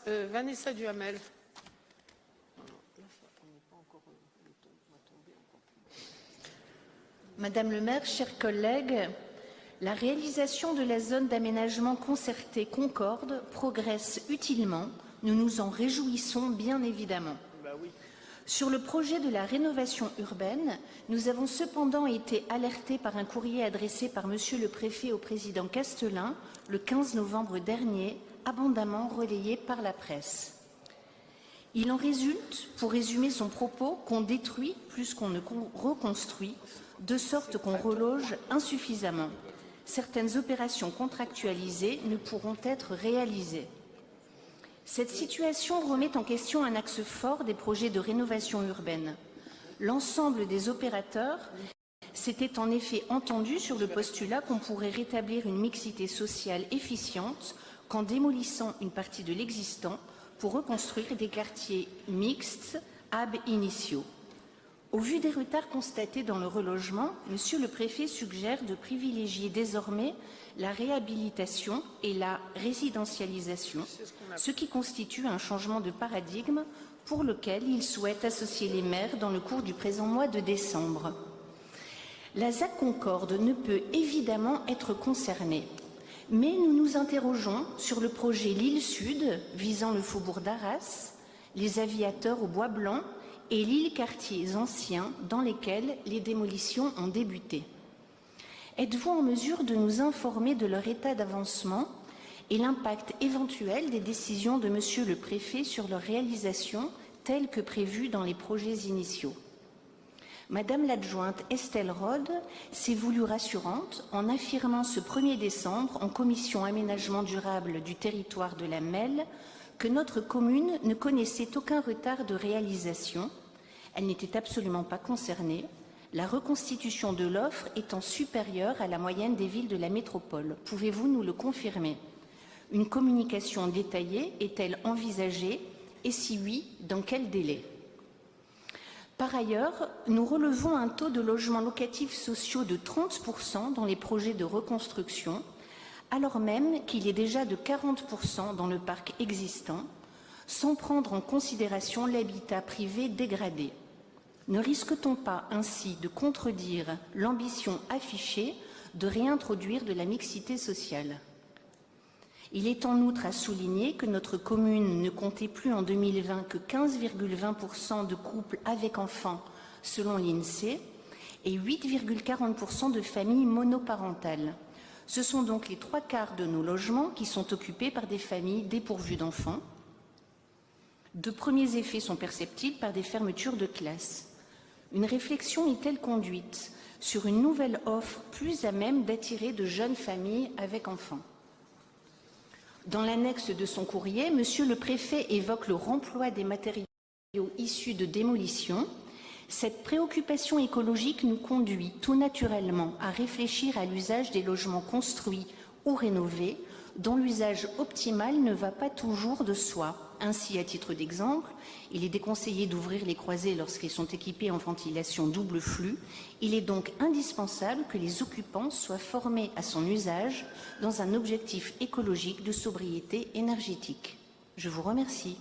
Vanessa Duhamel. Madame le maire, chers collègues, la réalisation de la zone d'aménagement concerté Concorde progresse utilement. Nous nous en réjouissons bien évidemment. Sur le projet de la rénovation urbaine, nous avons cependant été alertés par un courrier adressé par Monsieur le Préfet au président Castelin le 15 novembre dernier, abondamment relayé par la presse. Il en résulte, pour résumer son propos, qu'on détruit plus qu'on ne reconstruit, de sorte qu'on reloge insuffisamment. Certaines opérations contractualisées ne pourront être réalisées. Cette situation remet en question un axe fort des projets de rénovation urbaine. L'ensemble des opérateurs s'était en effet entendu sur le postulat qu'on pourrait rétablir une mixité sociale efficiente qu'en démolissant une partie de l'existant pour reconstruire des quartiers mixtes ab initio. Au vu des retards constatés dans le relogement, Monsieur le Préfet suggère de privilégier désormais la réhabilitation et la résidentialisation, ce qui constitue un changement de paradigme pour lequel il souhaite associer les maires dans le cours du présent mois de décembre. La ZAC Concorde ne peut évidemment être concernée, mais nous nous interrogeons sur le projet L'île Sud visant le faubourg d'Arras, les aviateurs au Bois Blanc et l'île quartiers anciens dans lesquels les démolitions ont débuté. Êtes-vous en mesure de nous informer de leur état d'avancement et l'impact éventuel des décisions de Monsieur le Préfet sur leur réalisation telle que prévue dans les projets initiaux? Madame l'adjointe Estelle Rode s'est voulue rassurante en affirmant ce 1er décembre en commission aménagement durable du territoire de la Melle que notre commune ne connaissait aucun retard de réalisation. Elle n'était absolument pas concernée, la reconstitution de l'offre étant supérieure à la moyenne des villes de la métropole. Pouvez-vous nous le confirmer? Une communication détaillée est-elle envisagée et si oui, dans quel délai? Par ailleurs, nous relevons un taux de logements locatifs sociaux de 30% dans les projets de reconstruction, alors même qu'il est déjà de 40% dans le parc existant, sans prendre en considération l'habitat privé dégradé. Ne risque-t-on pas ainsi de contredire l'ambition affichée de réintroduire de la mixité sociale? Il est en outre à souligner que notre commune ne comptait plus en 2020 que 15,20% de couples avec enfants selon l'INSEE et 8,40% de familles monoparentales. Ce sont donc les 3/4 de nos logements qui sont occupés par des familles dépourvues d'enfants. De premiers effets sont perceptibles par des fermetures de classes. Une réflexion est-elle conduite sur une nouvelle offre plus à même d'attirer de jeunes familles avec enfants? Dans l'annexe de son courrier, Monsieur le Préfet évoque le remploi des matériaux issus de démolition. Cette préoccupation écologique nous conduit tout naturellement à réfléchir à l'usage des logements construits ou rénovés, dont l'usage optimal ne va pas toujours de soi. Ainsi, à titre d'exemple, il est déconseillé d'ouvrir les croisées lorsqu'ils sont équipés en ventilation double flux. Il est donc indispensable que les occupants soient formés à son usage dans un objectif écologique de sobriété énergétique. Je vous remercie.